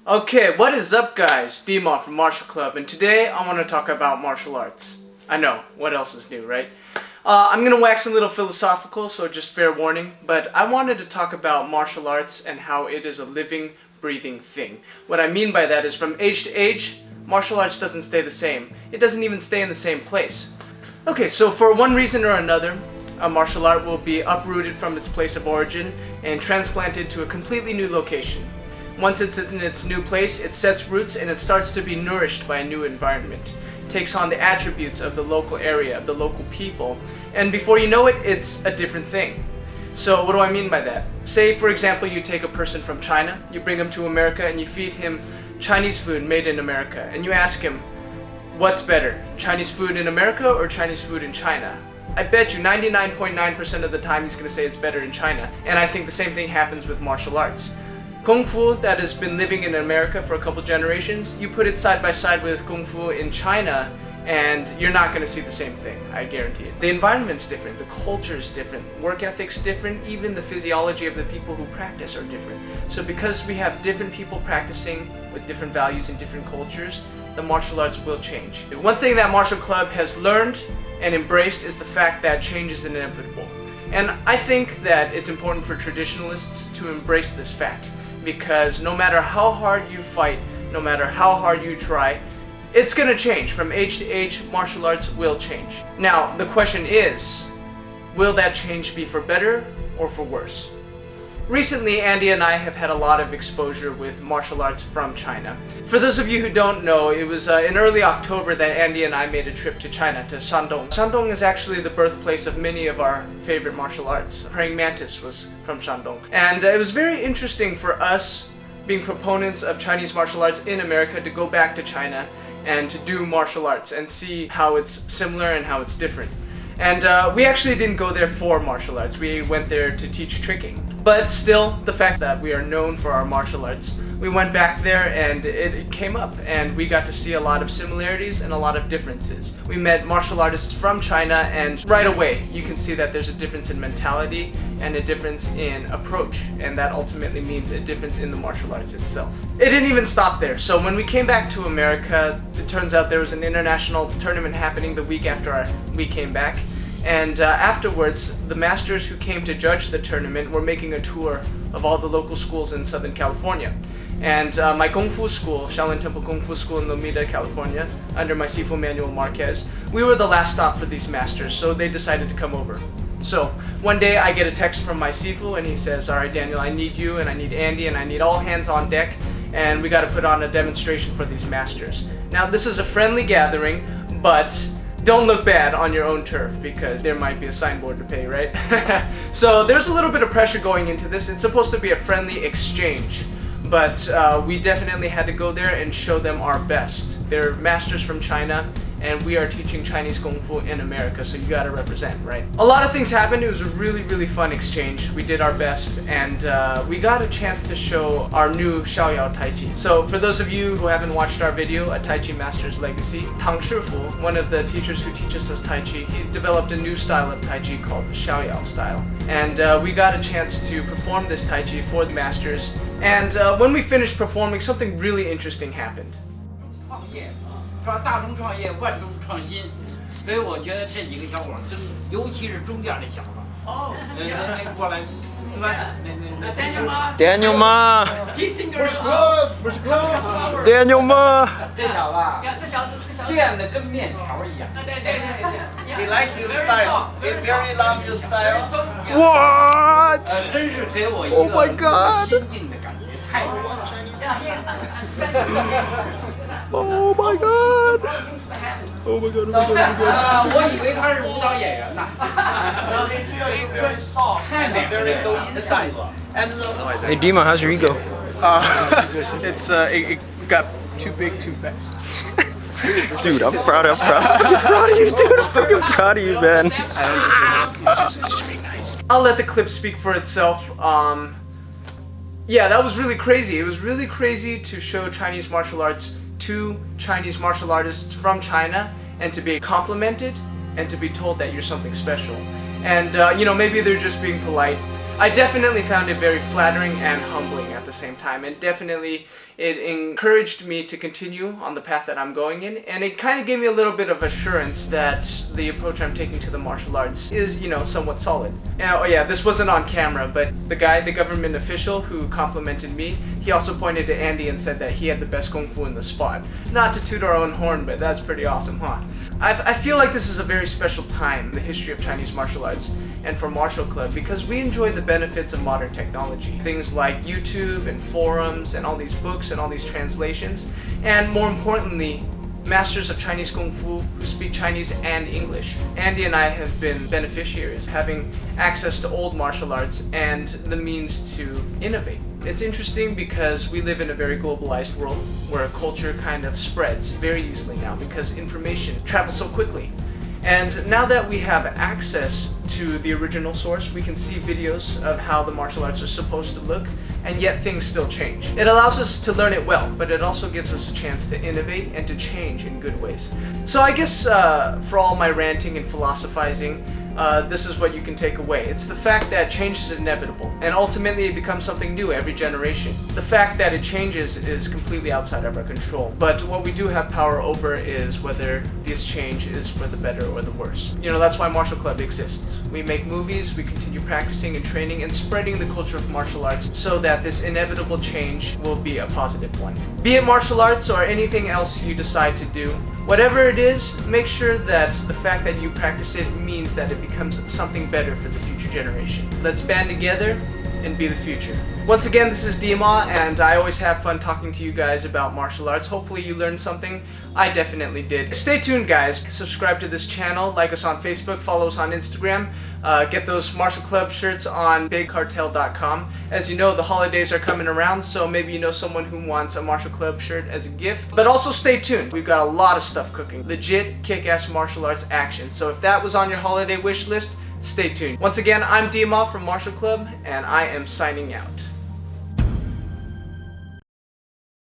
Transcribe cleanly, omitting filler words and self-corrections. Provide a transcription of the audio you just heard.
Okay, what is up guys? Dima from Martial Club, and today I want to talk about martial arts. I know, what else is new, right? I'm gonna wax a little philosophical, so just fair warning, but I wanted to talk about martial arts and how it is a living, breathing thing. What I mean by that is from age to age, martial arts doesn't stay the same. It doesn't even stay in the same place. Okay, so for one reason or another, a martial art will be uprooted from its place of origin and transplanted to a completely new location. Once it's in its new place, it sets roots and it starts to be nourished by a new environment. It takes on the attributes of the local area, of the local people, and before you know it, it's a different thing. So what do I mean by that? Say, for example, you take a person from China, you bring him to America and you feed him Chinese food made in America, and you ask him, what's better, Chinese food in America or Chinese food in China? I bet you 99.9% of the time he's going to say it's better in China, and I think the same thing happens with martial arts. Kung Fu that has been living in America for a couple generations, you put it side by side with Kung Fu in China and you're not going to see the same thing, I guarantee it. The environment's different, the culture is different, work ethic's different, even the physiology of the people who practice are different. So because we have different people practicing with different values and different cultures, the martial arts will change. One thing that Martial Club has learned and embraced is the fact that change is inevitable. And I think that it's important for traditionalists to embrace this fact, because no matter how hard you fight, no matter how hard you try, it's gonna change. From age to age, martial arts will change. Now, the question is, will that change be for better or for worse? Recently, Andy and I have had a lot of exposure with martial arts from China. For those of you who don't know, it was in early October that Andy and I made a trip to China, to Shandong. Shandong is actually the birthplace of many of our favorite martial arts. Praying Mantis was from Shandong. And it was very interesting for us, being proponents of Chinese martial arts in America, to go back to China and to do martial arts and see how it's similar and how it's different. And we actually didn't go there for martial arts, we went there to teach tricking. But still, the fact that we are known for our martial arts, we went back there and it came up, and we got to see a lot of similarities and a lot of differences. We met martial artists from China, and right away you can see that there's a difference in mentality and a difference in approach, and that ultimately means a difference in the martial arts itself. It didn't even stop there. So when we came back to America, it turns out there was an international tournament happening the week after we came back. And afterwards, the masters who came to judge the tournament were making a tour of all the local schools in Southern California. And my Kung Fu school, Shaolin Temple Kung Fu School in Lomita, California, under my Sifu Manuel Marquez, we were the last stop for these masters, so they decided to come over. So one day I get a text from my Sifu and he says, alright Daniel, I need you and I need Andy and I need all hands on deck, and we got to put on a demonstration for these masters. Now this is a friendly gathering, but don't look bad on your own turf, because there might be a signboard to pay, right? So there's a little bit of pressure going into this. It's supposed to be a friendly exchange, but we definitely had to go there and show them our best. They're masters from China, and we are teaching Chinese Kung Fu in America, so you gotta represent, right? A lot of things happened. It was a really, really fun exchange. We did our best, and we got a chance to show our new Xiaoyao Tai Chi. So for those of you who haven't watched our video, A Tai Chi Master's Legacy, Tang Shifu, one of the teachers who teaches us Tai Chi, he's developed a new style of Tai Chi called the Xiaoyao style. And we got a chance to perform this Tai Chi for the masters. And when we finished performing, something really interesting happened. 说大众创业，万众创新，所以我觉得这几个小伙真，尤其是中间的小子，哦，那过来，是吧？那 Daniel Ma. Daniel Ma. 这小子，练得跟面条一样。He likes your style. He very love your style. What? 真是给我一 Oh my 个 God. 新进的感觉，太多了。 Oh my god! Oh my god! Oh my god! Oh my god! 我以为他是舞蹈演员呢。 Very soft and very go inside. And Hey Dima, how's your ego? It got too big too fast. Dude, I'm proud of you, dude. I'm freaking proud of you, man. Just be nice. I'll let the clip speak for itself. Yeah, that was really crazy. It was really crazy to show Chinese martial arts to Chinese martial artists from China, and to be complimented and to be told that you're something special. And you know, maybe they're just being polite, I definitely found it very flattering and humbling at the same time, and definitely it encouraged me to continue on the path that I'm going in, and it kind of gave me a little bit of assurance that the approach I'm taking to the martial arts is, you know, somewhat solid. And, oh yeah, this wasn't on camera, but the government official who complimented me, he also pointed to Andy and said that he had the best kung fu in the spot. Not to toot our own horn, but that's pretty awesome, huh? I feel like this is a very special time in the history of Chinese martial arts and for Martial Club because we enjoy the benefits of modern technology. Things like YouTube and forums and all these books and all these translations, and more importantly, masters of Chinese Kung Fu who speak Chinese and English. Andy and I have been beneficiaries, having access to old martial arts and the means to innovate. It's interesting because we live in a very globalized world where culture kind of spreads very easily now because information travels so quickly. And now that we have access to the original source, we can see videos of how the martial arts are supposed to look, and yet things still change. It allows us to learn it well, but it also gives us a chance to innovate and to change in good ways. So I guess for all my ranting and philosophizing, this is what you can take away. It's the fact that change is inevitable, and ultimately it becomes something new every generation. The fact that it changes is completely outside of our control, but what we do have power over is whether this change is for the better or the worse. You know, that's why Martial Club exists. We make movies, we continue practicing and training and spreading the culture of martial arts so that this inevitable change will be a positive one. Be it martial arts or anything else you decide to do, whatever it is, make sure that the fact that you practice it means that it becomes something better for the future generation. Let's band together and be the future. Once again, this is Dima, and I always have fun talking to you guys about martial arts. Hopefully you learned something. I definitely did. Stay tuned, guys. Subscribe to this channel, like us on Facebook, follow us on Instagram, get those Martial Club shirts on bigcartel.com. As you know, the holidays are coming around, so maybe you know someone who wants a Martial Club shirt as a gift. But also stay tuned. We've got a lot of stuff cooking. Legit kick-ass martial arts action. So if that was on your holiday wish list, stay tuned. Once again, I'm Dima from Martial Club, and I am signing out.